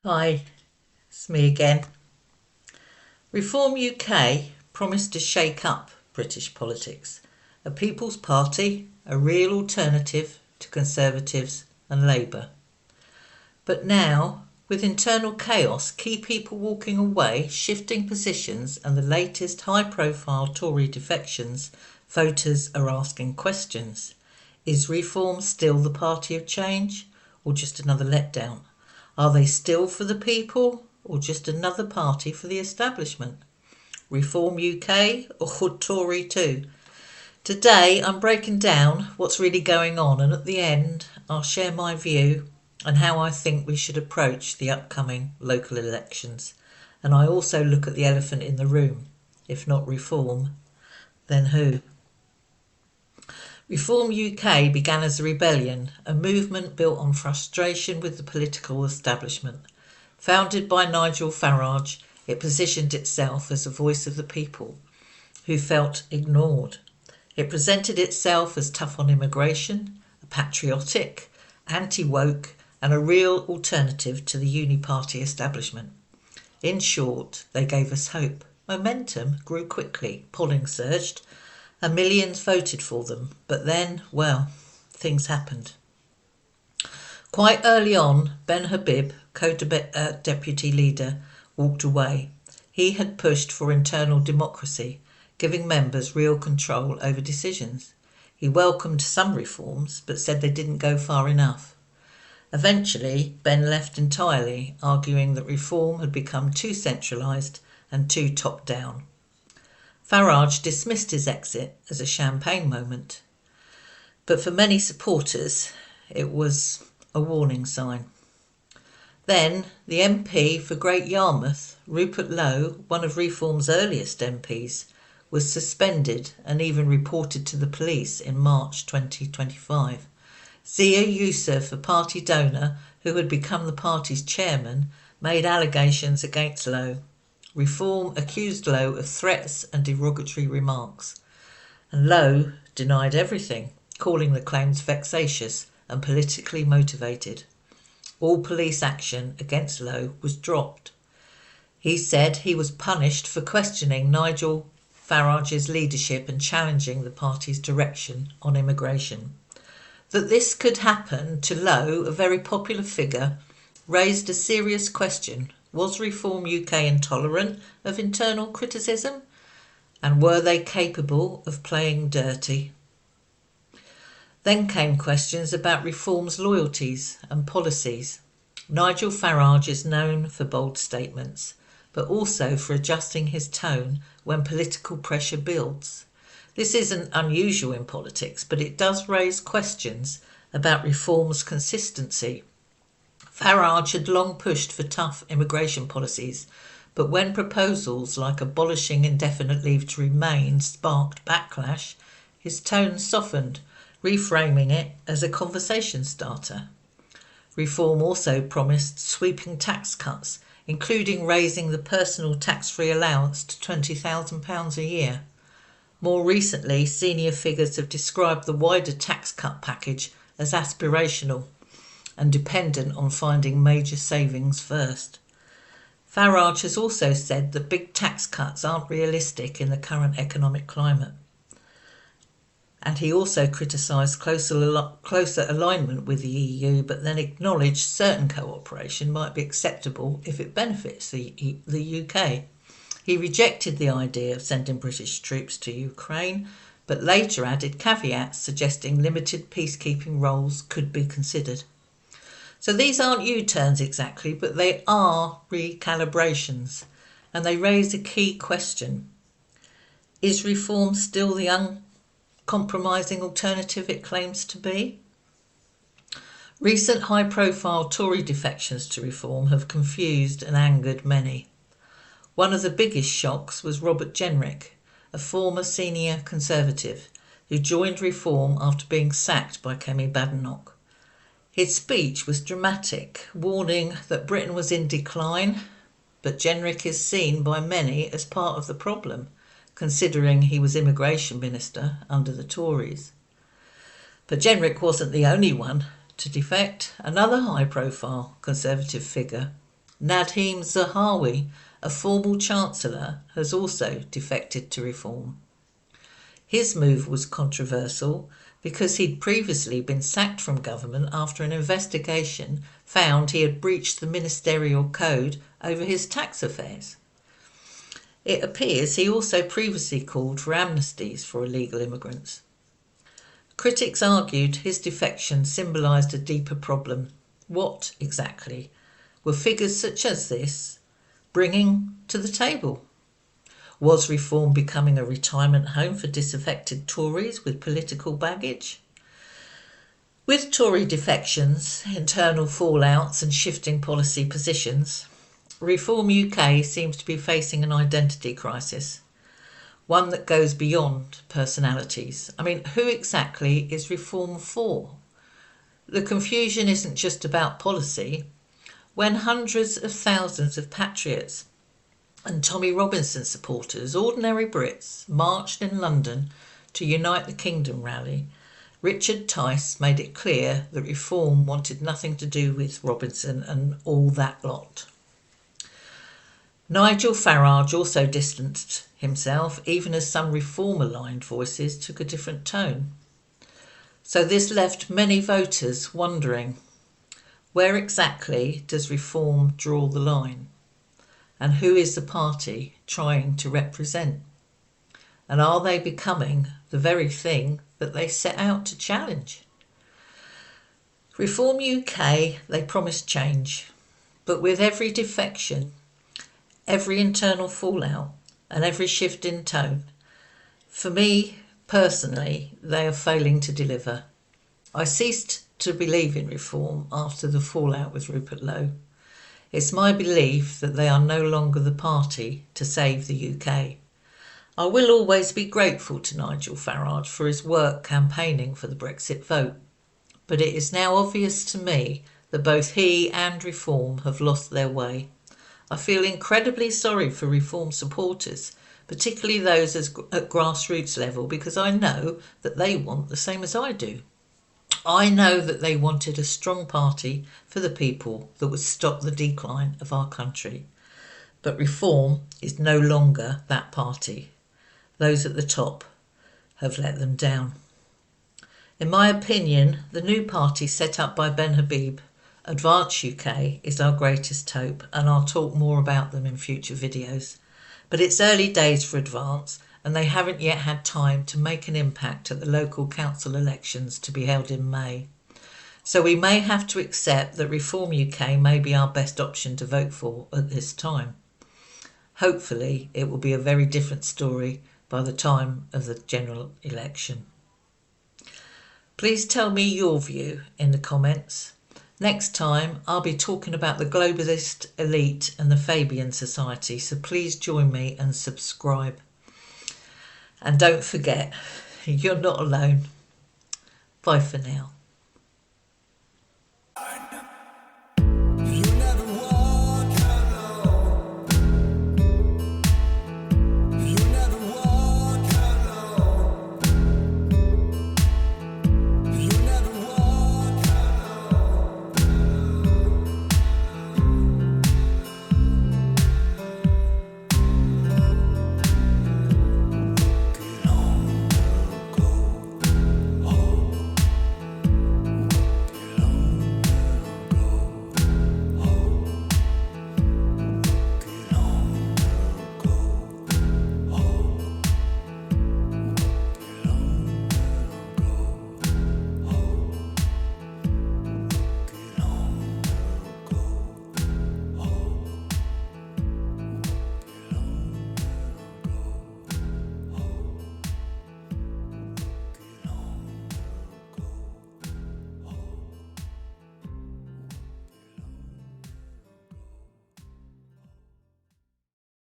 Hi, it's me again. Reform UK promised to shake up British politics. A People's Party, a real alternative to Conservatives and Labour. But now, with internal chaos, key people walking away, shifting positions, and the latest high profile Tory defections, voters are asking questions. Is Reform still the party of change, or just another letdown? Are they still for the people, or just another party for the establishment? Reform UK or Tory too? Today I'm breaking down what's really going on, and at the end I'll share my view and how I think we should approach the upcoming local elections. And I also look at the elephant in the room. If not reform, then who? Reform UK began as a rebellion, a movement built on frustration with the political establishment. Founded by Nigel Farage, it positioned itself as a voice of the people who felt ignored. It presented itself as tough on immigration, patriotic, anti-woke, and a real alternative to the uni-party establishment. In short, they gave us hope. Momentum grew quickly, polling surged, and millions voted for them. But then, well, things happened. Quite early on, Ben Habib, co-deputy leader, walked away. He had pushed for internal democracy, giving members real control over decisions. He welcomed some reforms, but said they didn't go far enough. Eventually, Ben left entirely, arguing that reform had become too centralised and too top-down. Farage dismissed his exit as a champagne moment, but for many supporters it was a warning sign. Then the MP for Great Yarmouth, Rupert Lowe, one of Reform's earliest MPs, was suspended and even reported to the police in March 2025. Zia Youssef, a party donor who had become the party's chairman, made allegations against Lowe. Reform accused Lowe of threats and derogatory remarks, and Lowe denied everything, calling the claims vexatious and politically motivated. All police action against Lowe was dropped. He said he was punished for questioning Nigel Farage's leadership and challenging the party's direction on immigration. That this could happen to Lowe, a very popular figure, raised a serious question. Was Reform UK intolerant of internal criticism? And were they capable of playing dirty? Then came questions about Reform's loyalties and policies. Nigel Farage is known for bold statements, but also for adjusting his tone when political pressure builds. This isn't unusual in politics, but it does raise questions about Reform's consistency. Farage had long pushed for tough immigration policies, but when proposals like abolishing indefinite leave to remain sparked backlash, his tone softened, reframing it as a conversation starter. Reform also promised sweeping tax cuts, including raising the personal tax-free allowance to £20,000 a year. More recently, senior figures have described the wider tax cut package as aspirational and dependent on finding major savings first. Farage has also said that big tax cuts aren't realistic in the current economic climate. And he also criticised closer alignment with the EU, but then acknowledged certain cooperation might be acceptable if it benefits the UK. He rejected the idea of sending British troops to Ukraine, but later added caveats suggesting limited peacekeeping roles could be considered. So these aren't U-turns exactly, but they are recalibrations, and they raise a key question. Is Reform still the uncompromising alternative it claims to be? Recent high-profile Tory defections to Reform have confused and angered many. One of the biggest shocks was Robert Jenrick, a former senior Conservative, who joined Reform after being sacked by Kemi Badenoch. His speech was dramatic, warning that Britain was in decline, but Jenrick is seen by many as part of the problem, considering he was Immigration Minister under the Tories. But Jenrick wasn't the only one to defect. Another high-profile Conservative figure, Nadhim Zahawi, a former chancellor, has also defected to reform. His move was controversial because he'd previously been sacked from government after an investigation found he had breached the ministerial code over his tax affairs. It appears he also previously called for amnesties for illegal immigrants. Critics argued his defection symbolised a deeper problem. What, exactly, were figures such as this bringing to the table? Was reform becoming a retirement home for disaffected Tories with political baggage? With Tory defections, internal fallouts and shifting policy positions, Reform UK seems to be facing an identity crisis, one that goes beyond personalities. I mean, who exactly is Reform for? The confusion isn't just about policy. When hundreds of thousands of patriots and Tommy Robinson supporters, ordinary Brits, marched in London to Unite the Kingdom rally, Richard Tice made it clear that Reform wanted nothing to do with Robinson and all that lot. Nigel Farage also distanced himself, even as some Reform-aligned voices took a different tone. So this left many voters wondering, where exactly does Reform draw the line? And who is the party trying to represent? And are they becoming the very thing that they set out to challenge? Reform UK, they promised change, but with every defection, every internal fallout and every shift in tone, for me personally, they are failing to deliver. I ceased to believe in Reform after the fallout with Rupert Lowe. It's my belief that they are no longer the party to save the UK. I will always be grateful to Nigel Farage for his work campaigning for the Brexit vote, but it is now obvious to me that both he and Reform have lost their way. I feel incredibly sorry for Reform supporters, particularly those at grassroots level, because I know that they want the same as I do. I know that they wanted a strong party for the people that would stop the decline of our country. But Reform is no longer that party. Those at the top have let them down. In my opinion, the new party set up by Ben Habib, Advance UK, is our greatest hope, and I'll talk more about them in future videos. But it's early days for Advance, and they haven't yet had time to make an impact at the local council elections to be held in May. So we may have to accept that Reform UK may be our best option to vote for at this time. Hopefully it will be a very different story by the time of the general election. Please tell me your view in the comments. Next time I'll be talking about the globalist elite and the Fabian Society, so please join me and subscribe. And don't forget, you're not alone. Bye for now.